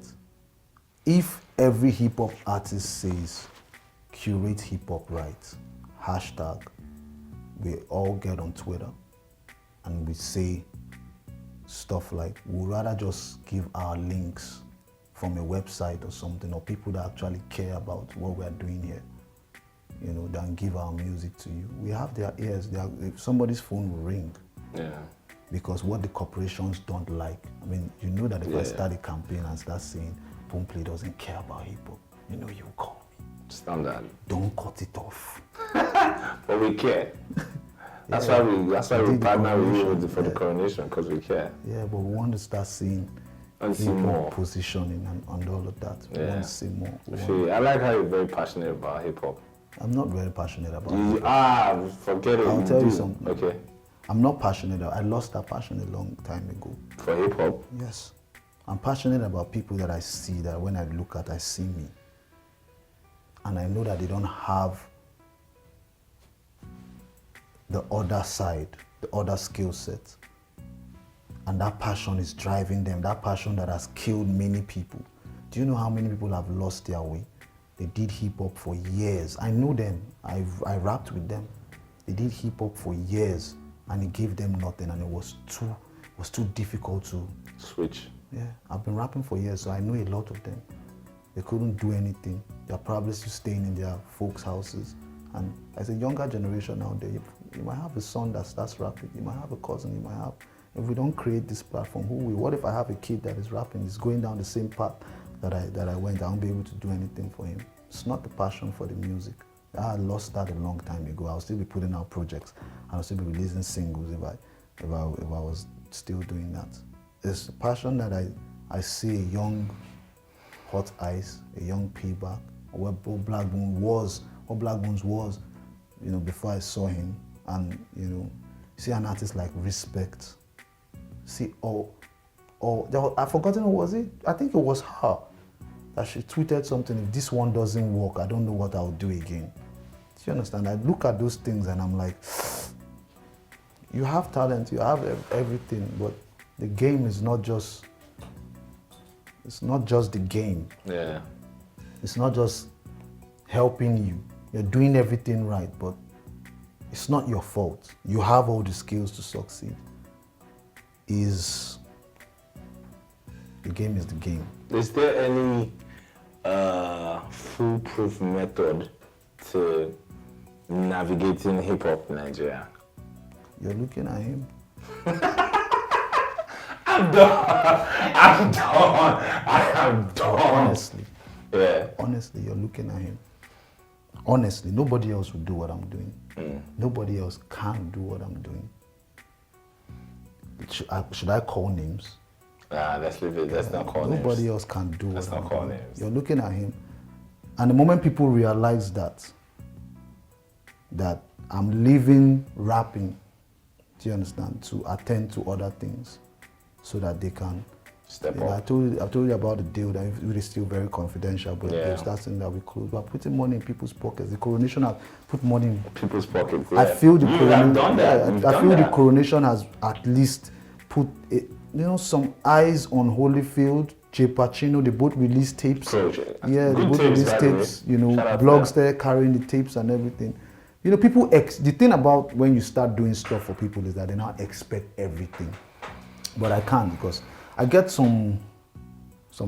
If every hip hop artist says, curate hip hop right, hashtag, we all get on Twitter and we say stuff like, we'd rather just give our links from a website or something, or people that actually care about what we're doing here, you know, than give our music to you. We have their ears. If somebody's phone will ring. Yeah. Because what the corporations don't like, I mean, you know that if I start a campaign and start saying, Boomplay doesn't care about hip hop, you know you call me. Standard. Don't cut it off. But we care. That's why we did the partner with you coronation, for the coronation, because we care. Yeah, but we want to start seeing And see hip more. hop positioning and all of that. We want to see more. See, I like how you're very passionate about hip hop. I'm not very passionate about You it. forget it. I'll tell you do. something. Okay. I'm not passionate. I lost that passion a long time ago. For hip hop. Yes. I'm passionate about people that I see, that when I look at, I see me. And I know that they don't have the other side, the other skill set. And that passion is driving them, that passion that has killed many people. Do you know how many people have lost their way? They did hip hop for years. I know them. I rapped with them. They did hip hop for years, and it gave them nothing, and it was too difficult to Switch. Yeah, I've been rapping for years, so I know a lot of them. They couldn't do anything. They're probably still staying in their folks' houses. And as a younger generation now, You might have a son that starts rapping. You might have a cousin. You might have. If we don't create this platform, who will? What if I have a kid that is rapping? He's going down the same path that I went. I won't be able to do anything for him. It's not the passion for the music. I lost that a long time ago. I'll still be putting out projects. I'll still be releasing singles if I was still doing that. It's the passion that I see a young Hot Ice, a young Payback, what Black Moon was, what Black Moons was, you know, before I saw him. And, you know, see an artist like Respect. See, I've forgotten who was it? I think it was her that she tweeted something, if this one doesn't work, I don't know what I'll do again. Do you understand? I look at those things and I'm like, you have talent, you have everything, but the game is not just, it's not just the game. Yeah. It's not just helping you. You're doing everything right, but it's not your fault. You have all the skills to succeed. The game is the game. Is there any foolproof method to navigating hip-hop in Nigeria? You're looking at him. I'm done. Honestly. Yeah. Honestly, you're looking at him. Honestly, nobody else will do what I'm doing. Nobody else can do what I'm doing. Should I call names? Let's leave it. Let's not call names. Nobody else can do Let's what not I'm call doing. names. You're looking at him. And the moment people realize that I'm leaving rapping, do you understand, to attend to other things so that they can Step I up. told you about the deal that is still very confidential, but Yeah. that's something that we close. We're putting money in people's pockets. The coronation has put money in People's pockets. I Yeah. feel the You have done that. yeah, You've I done feel the that. coronation has at least put some eyes on Holyfield, Jay Pacino. They both released tapes. Project. Yeah, they Good both tapes, released by the way. tapes. You know, Shout out to blogs them. there carrying the tapes and everything. You know, people. The thing about when you start doing stuff for people is that they now expect everything. But I can't, because I get some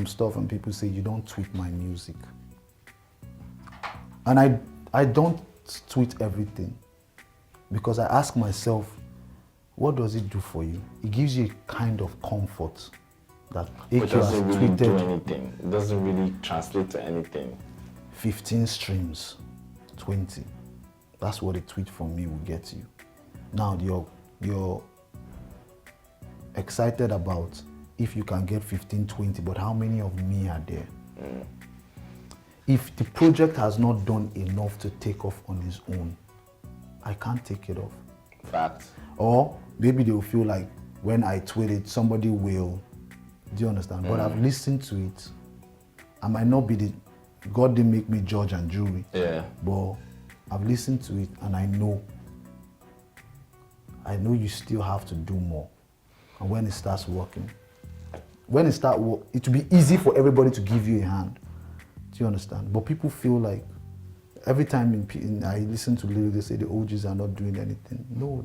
stuff and people say you don't tweet my music. And I don't tweet everything, because I ask myself, what does it do for you? It gives you a kind of comfort that It AQ has doesn't really do tweeted anything. It doesn't really translate to anything. 15 streams, 20. That's what a tweet from me will get you. Now you're excited about if you can get 15, 20, but how many of me are there? If the project has not done enough to take off on its own, I can't take it off. Facts. Or maybe they'll feel like when I tweet it, somebody will. Do you understand? But I've listened to it. I might not be God didn't make me judge and jury. Yeah. But I've listened to it and I know you still have to do more. And when it starts working, it will be easy for everybody to give you a hand. Do you understand? But people feel like every time I listen to lyrics, they say the OGs are not doing anything. No,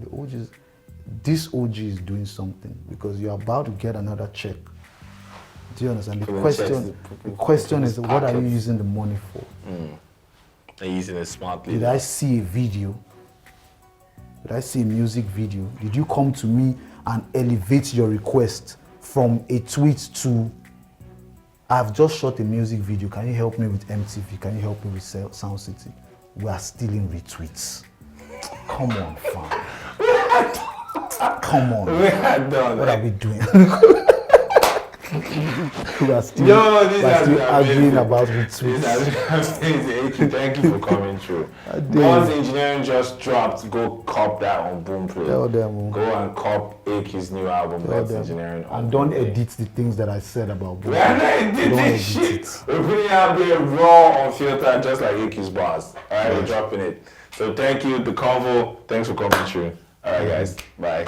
this OG is doing something, because you're about to get another check. Do you understand? The question is, what are you using the money for? They're using it smartly. Did I see a video? Did I see a music video? Did you come to me and elevate your request from a tweet to, I've just shot a music video, can you help me with MTV? Can you help me with Sound City? We are stealing retweets. Come on, fam. Come on. We are done. What are we doing? We are still, This has been arguing amazing. about This retweets. has been amazing. Thank you for coming through. did. Once engineering just dropped, go cop that on Boomplay. Tell them. Go and cop AQ's new album, Tell That's them. Engineering. on And don't Boomplay. edit the things that I said about We're Boomplay. not editing Don't this edit shit. it. We're putting it out there raw, unfiltered, just like AQ's bars. Alright, we're dropping it. So thank you, the Convo. Thanks for coming through. Alright, guys. Bye.